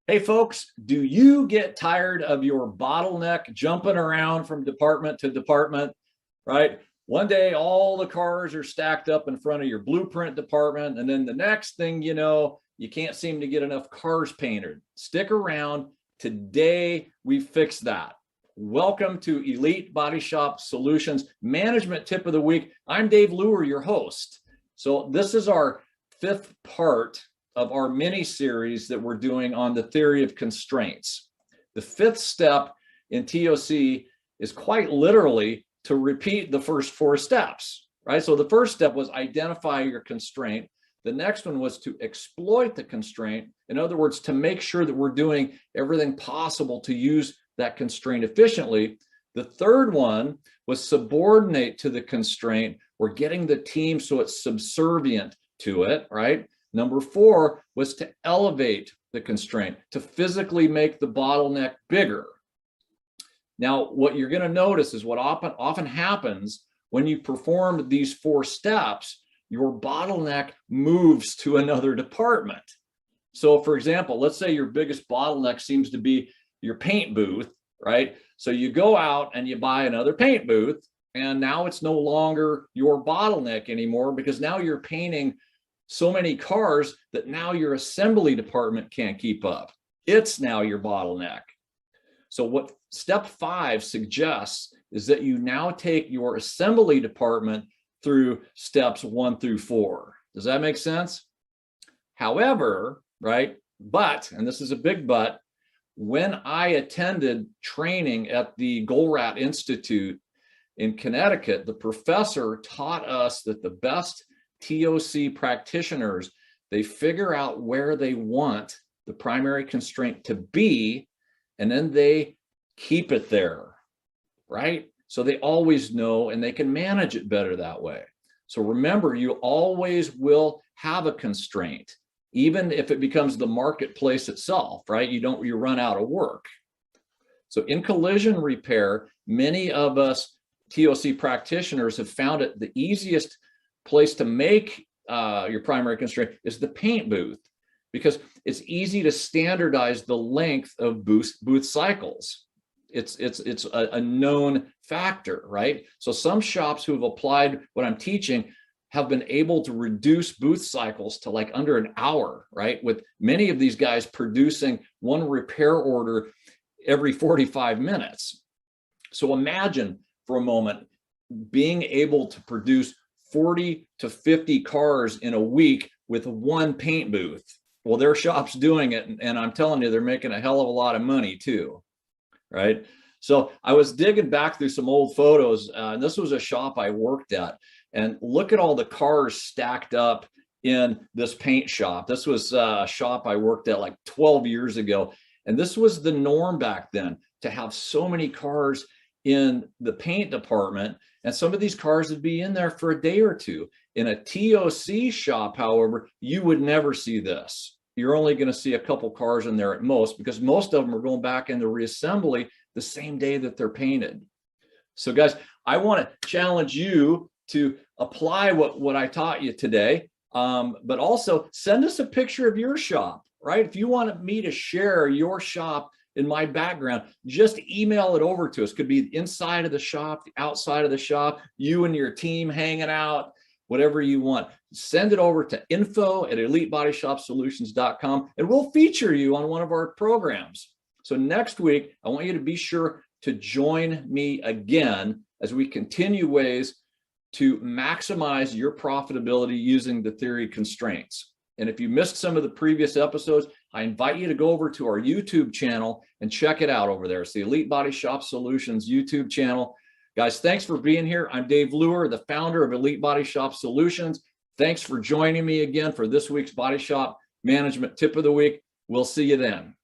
Hey folks, do you get tired of your bottleneck jumping around from department to department, right? One day, all the cars are stacked up in front of your blueprint department. And then the next thing you know, you can't seem to get enough cars painted. Stick around. Today, we fix that. Welcome to Elite Body Shop Solutions Management Tip of the Week. I'm Dave Luehr, your host. So this is our fifth part of our mini series that we're doing on the theory of constraints. The fifth step in TOC is quite literally to repeat the first four steps, right? So the first step was identify your constraint. The next one was to exploit the constraint. In other words, to make sure that we're doing everything possible to use that constraint efficiently. The third one was subordinate to the constraint. We're getting the team so it's subservient to it, right? Number four was to elevate the constraint, to physically make the bottleneck bigger. Now, what you're going to notice is what often happens when you perform these four steps, your bottleneck moves to another department. So for example, let's say your biggest bottleneck seems to be your paint booth, right? So you go out and you buy another paint booth, and now it's no longer your bottleneck anymore because now you're painting so many cars that now your assembly department can't keep up. It's now your bottleneck. So what step 5 suggests is that you now take your assembly department through steps 1 through 4. Does that make sense? However, right, and this is a big but, when I attended training at the Golrat Institute in Connecticut, the professor taught us that the best TOC practitioners, they figure out where they want the primary constraint to be, and then they keep it there, right? So they always know and they can manage it better that way. So remember, you always will have a constraint, even if it becomes the marketplace itself, right? You run out of work. So in collision repair, many of us TOC practitioners have found it the easiest place to make your primary constraint is the paint booth, because it's easy to standardize the length of booth cycles. It's a known factor, right? So some shops who have applied what I'm teaching have been able to reduce booth cycles to like under an hour, right? With many of these guys producing one repair order every 45 minutes. So imagine for a moment being able to produce 40 to 50 cars in a week with one paint booth. Well, their shop's doing it, and I'm telling you, they're making a hell of a lot of money too, right? So I was digging back through some old photos, and this was a shop I worked at, and look at all the cars stacked up in this paint shop. This was a shop I worked at like 12 years ago, and this was the norm back then, to have so many cars in the paint department. And some of these cars would be in there for a day or two. In a TOC shop, however, you would never see this. You're only going to see a couple cars in there at most, because most of them are going back into reassembly the same day that they're painted. So guys, I want to challenge you to apply what I taught you today, but also send us a picture of your shop, right? If you want me to share your shop in my background, just email it over to us. Could be inside of the shop, the outside of the shop, you and your team hanging out, whatever you want. Send it over to info@elitebodyshopsolutions.com, and we'll feature you on one of our programs. So next week, I want you to be sure to join me again as we continue ways to maximize your profitability using the theory of constraints. And if you missed some of the previous episodes, I invite you to go over to our YouTube channel and check it out over there. It's the Elite Body Shop Solutions YouTube channel. Guys, thanks for being here. I'm Dave Luehr, the founder of Elite Body Shop Solutions. Thanks for joining me again for this week's Body Shop Management Tip of the Week. We'll see you then.